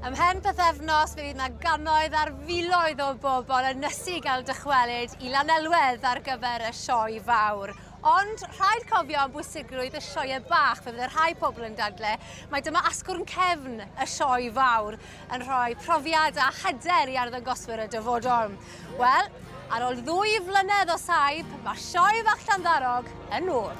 Ymhen pythefnos, fe fydd yna gannoedd ar filoedd o bobl yn ysu gael dychwelyd I Llanelwedd ar gyfer y sioe fawr. Ond rhaid cofio am bwysigrwydd y sioe bach, fe fydd y rhai pobl yn dadle, mae dyma asgwrn cefn y sioe fawr yn rhoi profiad a hyder I arddangoswyr y dyfodol. Wel, ar ôl 2 flynedd o saib, mae sioe fach Llanddarog yn ôl.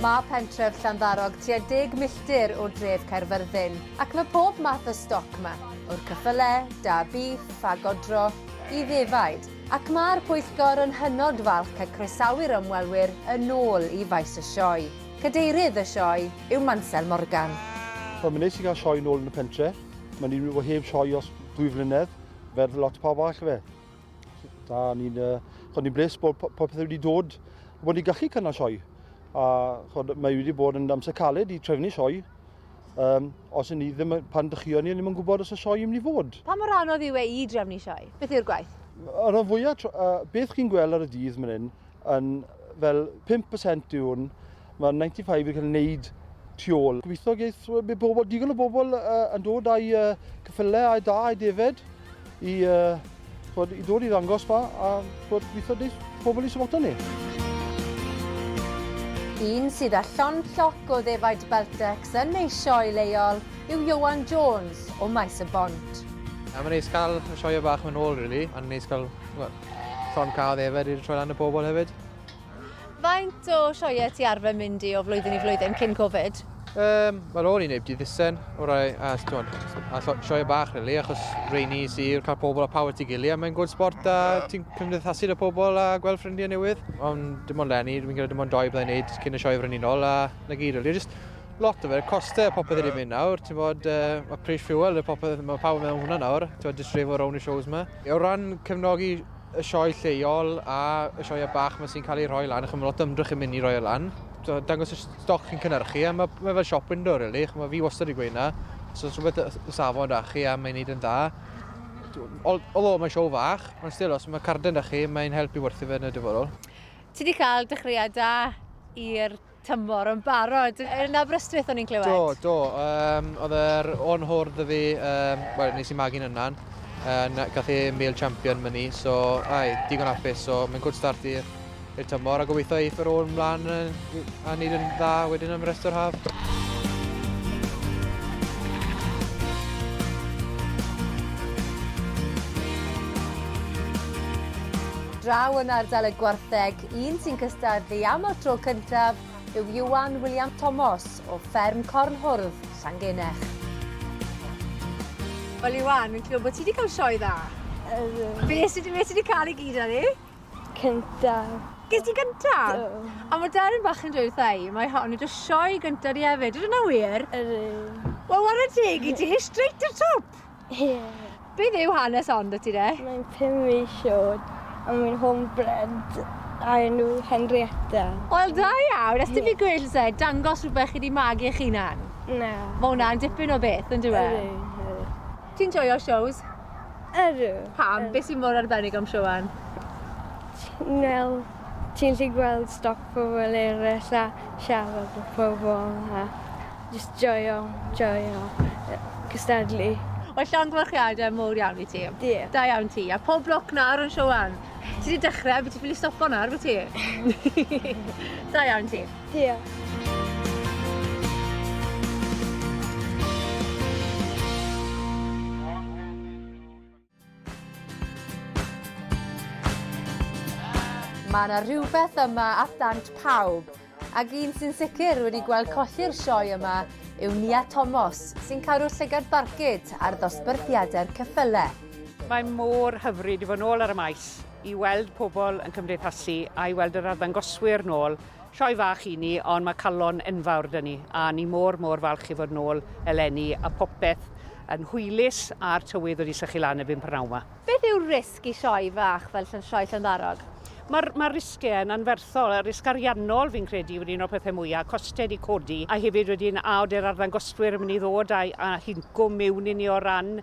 Mae pentref Llanddarog tua 10 milltir o dref Caerfyrddin ac mae pob math o stoc yma, o'r cyffyle, da beef a godro I ddefaid. Ac mae'r pwyllgor yn hynod falch cael croesawu'r ymwelwyr yn ôl I faes y sioe. Cadeirydd y sioe yw Mansel Morgan. Mae'n nes I gael sioe nôl yn y pentre. Mae'n ni'n rhywbeth heb sioe os 2 flynedd, fer lot o pawb arall fe. Ni'n bles bod popeth wedi dod, bod ni'n gallu cynnal sioe. Mae wedi bod yn amser caled I trefnu sioe. Os ni ddim, pan dychio ni, ddim yn gwybod os y sioe yn mynd I fod. Pa mor anodd yw I drefnu sioe? Beth yw'r gwaith? Yn y fwyaf, beth chi'n gweld ar y dydd fan hyn, yn fel 5% yw hwn, mae 95 yn cael ei wneud tu ôl. Gobeithio geith digon o bobl yn dod â'i cyffyle a'i da a'i defed I dod I ddangos fa a gobeithio geith pobl I sefota ni. Un sydd â llon lloc o ddefaid Beltex yn ei sioe leol yw Ioan Jones o Maes y Bont. Mae'n neis cael y sioe bach yn ôl, really. Mae'n neis cael llon cael ddefed i'r troi lan y bobl hefyd. Faint o sioe ti arfer mynd I o flwyddyn I flwyddyn cyn Covid? Wel, o'n i'n neud ddyddisen a sioe bach, really, achos reini sir, cael pobl a power ti gili, a mae'n gwrdd sport a ti'n cymdeithasu â pobl a gweld ffrindiau newydd. Ond dim ond lenni, dwi'n gwneud dim ond 2 byddai'n neud cyn y sioe frenhinol a na gyd, really. Just lot o fe, costau a popeth wedi mynd nawr, ti'n bod, mae pris fuel, mae pawb mewn hwnna nawr, ti'n bod, just drefo rown y shows yma. O ran cefnogi y sioe lleol a y sioe bach mae sy'n cael ei rhoi lan, achos mae lot o ymdrech yn mynd I roi o lan. Dangos y stoc chi'n cynhyrchu, a mae fel siop window, really. Mae fi wastad I gweud na. So, rhywbeth y safon da chi a mae'n neud yn dda. Although mae sioe fach, ond still, os mae carden da chi, mae'n helpu werthu fe yn y dyfodol. Ti wedi cael dechreuad da i'r tymor yn barod. Yn Aberystwyth o'n i'n clywed? Do. Oedd yr on-hwrdd y fi, nes I magu'n yna'n. Gath ei male champion myni, so digon hapus, so mae'n good start i'r tymor a gobeithio eith yr ôl ymlaen a neud yn dda wedyn am rest o'r haf. Draw yn ardal y gwartheg, un sy'n cystadlu am y tro cyntaf yw Iwan William Thomas o fferm Cornhwrdd, Llangenech. Wel Iwan, yn clywed bod ti wedi cael sioe dda? Beth sydd wedi cael ei gyd ar ni? Cyntaf. Ges ti gyntaf? A mae Darren bach yn dweud wrthai, mae hon yw'r sioe gyntaf ni hefyd. Ydyn nhw wir? Wel, war y teg I ti, straight to top. Beth yw hanes ond y ti de? Mae'n 5 mis oed, a mae'n homebred, a enw Henrietta. Wel, da iawn. Ys ti fi gweud se, dangos rhywbeth chi wedi magu eich hunan? Na. Mae hwnna'n dipyn o beth, yn dweud? Ti'n joio shows? Pam? Beth sy'n mor arbennig am sioean? Wel, ti'n lli gweld stoc pobl eraill a siarad o pobl a just joio, cystadlu. Wel, llongyfarchiadau mowr iawn I ti. Ie. Da iawn ti. A pob bloc nawr yn sioean. Ti wedi dechrau, beth ti'n ffili stopo nawr, beth ti? Da iawn ti. Ie. Mae yna rhywbeth yma at dant pawb, ac un sy'n sicr wedi gweld colli'r sioe yma yw Nia Thomas, sy'n cadw llygad barcud ar ddosbarthiadau'r cyffyle. Mae mor hyfryd I fod nôl ar y maes, I weld pobl yn cymdeithasu a I weld yr arddangoswyr nôl. Sioe fach I ni, ond mae calon enfawr dyn ni, a ni mor falch I fod nôl eleni a popeth yn hwylus a'r tywydd wedi sychu lan erbyn prynawn yma. Beth yw'r risg I sioe fach fel sioe Llanddarog? Mae'r risgau yn anferthol, y risg ariannol fi'n credu wedi un o'r pethau mwyaf, costau wedi codi, a hefyd wedi'n awdur arddangoswyr yn mynd i ddod a hinco mewn i ni o ran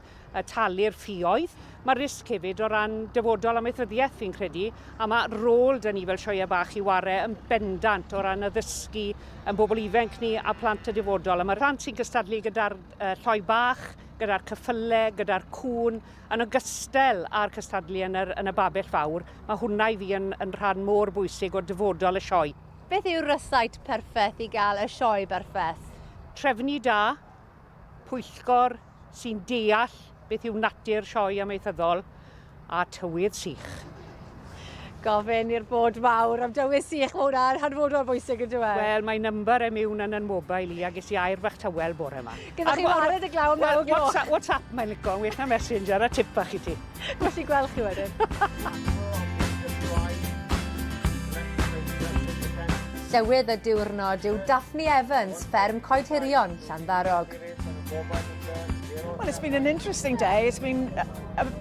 talu'r ffïoedd. Mae'r risg hefyd o ran dyfodol amaethyddiaeth fi'n credu, a mae rôl dyn ni fel sioeau bach i ware yn bendant o ran addysgu yn bobl ifanc ni a plant y dyfodol. A mae'r rhan sy'n cystadlu gyda'r sioe bach, gyda'r cyffyle, gyda'r cwn, yn ogystal â'r cystadlu yn y babell fawr, mae hwnna i fi yn rhan mor bwysig o dyfodol y sioe. Beth yw'r rysait perffaith i gael y sioe berffaith? Trefnu da, pwyllgor sy'n deall beth yw natur sioe amaethyddol a tywydd sych. Gofyn i'r bod mawr am dywydd sych, mae hwnna'n hanfodol bwysig yn dweud. Wel, mae number e mewn yn mobail i a ges i air fach tywel bore yma. Gyda chi wared y glaw am 9 gloch. WhatsApp mae'n licio, weith na messenger a tip bach i ti. Gwelly gweld chi wedyn. Llywydd y diwrnod yw Daphne Evans, fferm coedhirion Llanddarog. Well, it's been an interesting day. It's been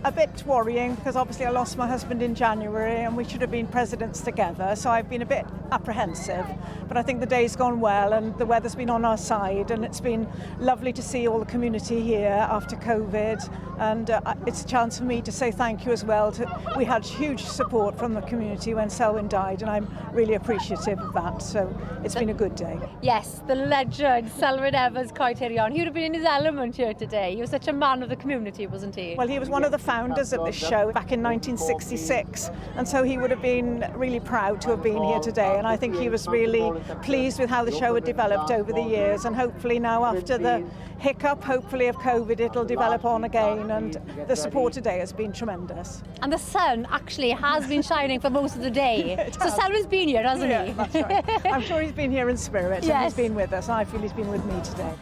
a bit worrying because obviously I lost my husband in January and we should have been presidents together. So I've been a bit apprehensive. But I think the day's gone well and the weather's been on our side. And it's been lovely to see all the community here after COVID. And it's a chance for me to say thank you as well. We had huge support from the community when Selwyn died and I'm really appreciative of that. So it's been a good day. Yes, the legend, Selwyn Evans coedhirion. He would have been in his element here today. He was such a man of the community, wasn't he? Well, he was one of the founders of this show back in 1966, and so he would have been really proud to have been here today, and I think he was really pleased with how the show had developed over the years, and hopefully now after the hiccup, hopefully of COVID, it'll develop on again, and the support today has been tremendous. And the sun actually has been shining for most of the day. So Selwyn's been here, hasn't he? That's right. I'm sure he's been here in spirit, and he's been with us, and I feel he's been with me today.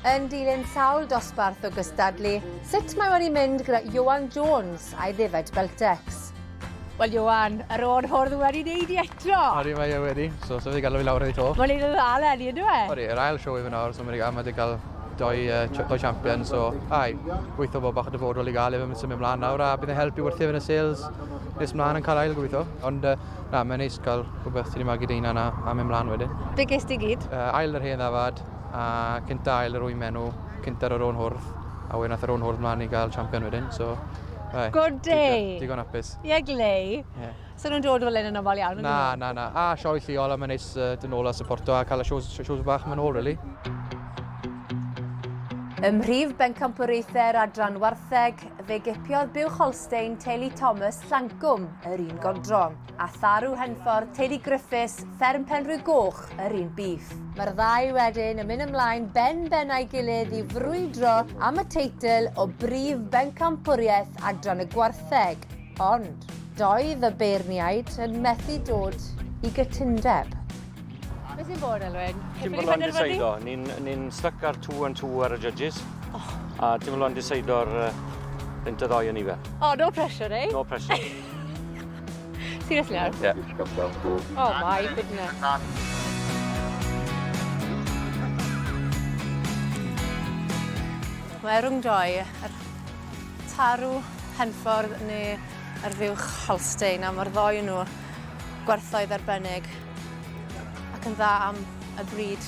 Yn dilyn sawl dosbarth o gystadlu, sut mae wedi mynd gyda Ioan Jones a'i ddefed Beltex? Wel, Ioan, yr o'n hwrdd wedi wneud i eto. Odi, mae wedi, so wedi gael fi lawr i to. Mae'n neud yn dda lenni, ynddo e? Odi, yr ail sioe fy nawr, so mae wedi cael doi champion, so gweithio bod bach o dyfodol i gael efo symud ymlaen nawr, a bydd yn helpu wrthio yn y sales nes ymlaen yn cael ail gweithio. Ond mae'n neis cael rhywbeth sydd wedi magu deina na a mynd ymlaen wedyn. Be ges ti gyd? Ail yr hen ddafad, a cynta ail yr wy'n menw, cynta yr o'n hwrdd, a wedyn nath yr o'n hwrdd mlaen i gael champion wedyn, so... Good day! Digon apus. Ie, glei. So nhw'n dod fel un yn ymwneud iawn? Na. A sioe lleol a mae'n neis dyn ôl a supporto a cael y shows bach mae'n ôl, really. Ym mhrif bencampwriaethau'r adran wartheg, fe gipiodd Buwch Holstein teulu Thomas Llancwm yr un godro, a Tharw Henffordd teulu Griffiths fferm Penrhyw Goch yr un byth. Mae'r ddau wedyn yn mynd ymlaen ben-a'i gilydd i frwydro am y teitl o brif bencampwriaeth adran y gwartheg, ond doedd y beirniaid yn methu dod i gytundeb. Beth sy'n bod, Elwyn? Dim ond o'n diseido. Ni'n stuck ar 2 and 2 ar y judges. A dim ond diseido'r bynt y ddoi yn ife. Oh, no pressure, eh? No pressure. Seriously now? Yeah. Oh my goodness. Mae rhwng doi, yr Tarw Henffordd neu yr Fuwch Holstein, a mae'r ddoi nhw gwerthoedd arbennig ac yn dda am y bryd.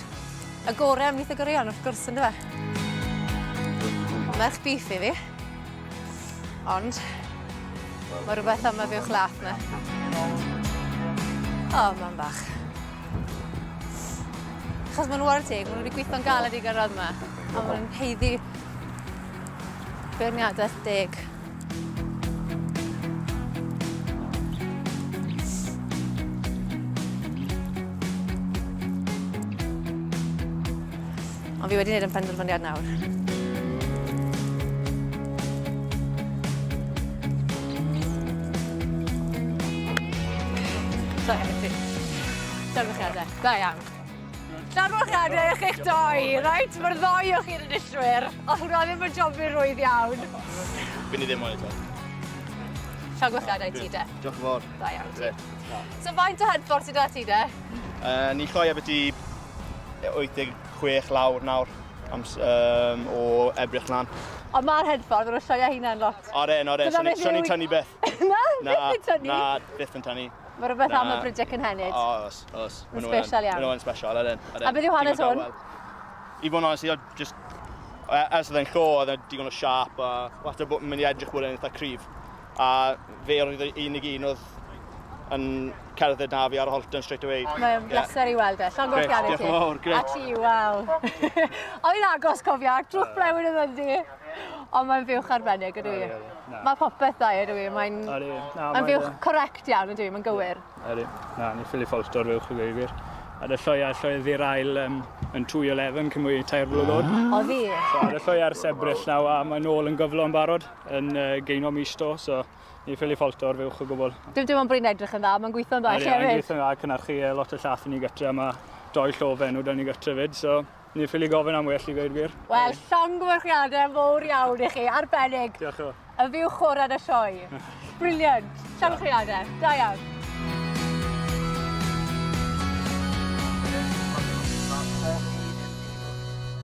Y gorau am nith y gyrion, wrth gwrs, ynddo fe? Merch beef i fi, ond mae rhywbeth am y Fuwch Lath na. O, mae'n bach. Achos maen nhw ar y teg, maen nhw wedi gweithio'n galed i gyrraedd yma, a maen nhw'n heiddi beirniadaeth deg. Ond fi wedi gwneud yn penderfyniad nawr. Da iawn ti. Llanfychiadau. Da iawn. Llanfychiadau i'ch eich doi, reit? Mae'r ddoi o'ch chi'n ynyswyr. Oedd hwnna ddim yn jobyn rwydd iawn. Fy'n i ddim ond eto. Llanfychiadau ti, de? Diolch yn fawr. Da iawn ti. So faint o Henffordd sydd da ti, de? Ni chloi abyti 86 lawr nawr o Ebrich lan. Ond mae'r Henffordd, mae'n sioia hynna'n lot. Oren, Dyna beth so ni'n yw- tynnu beth. Na, beth yn tynnu? Na, byth yn tynnu. Mae rhywbeth am y brydau cynhenid. Oes. Yn special iawn. Maen nhw'n special, ydyn. A beth yw hanes hwn? I fod yn honest, just... Ers oedd e'n llo, oedd e'n digon o siarp, a wastad bod yn mynd i edrych bod e'n eitha cryf. A fe oedd unig un oedd yn cerdded na fi ar y Holton straight away. Mae'n bleser i weld e. Llan gwrthianu ti. Diolch yn fawr, grêt. A ti, waw. O'n agos cofio, drwch blewn yn ddi. Ond mae'n fiwch arbennig, ydw i. Mae popeth dda, ydw i. Mae'n fiwch correct iawn, ydw i. Mae'n gywir. Na, ni ffili ffolto'r fiwch y gweithwyr. A dy lloi ddi'r ail yn 2-11 cyn mwy 3 blwyddyn. O ddi? So, dy lloi ar sebryll naw a mae nôl yn gyflo yn barod yn geino mis do, so ni ffili ffolto'r fiwch o gwbl. Dim ond bryn edrych yn dda, mae'n gweithio'n dda hefyd. Mae'n gweithio'n dda, cynhyrchu lot o llath i ni gytre, mae 2 llofen o da ni gytre fyd, so ni ffili gofyn am well i gweud gwir. Wel, llongyfarchiadau fawr iawn i chi, arbennig. Diolch yn fawr. Y fiwch chwrdd y sioe. Briliant. Llongyfarchiadau, da iawn.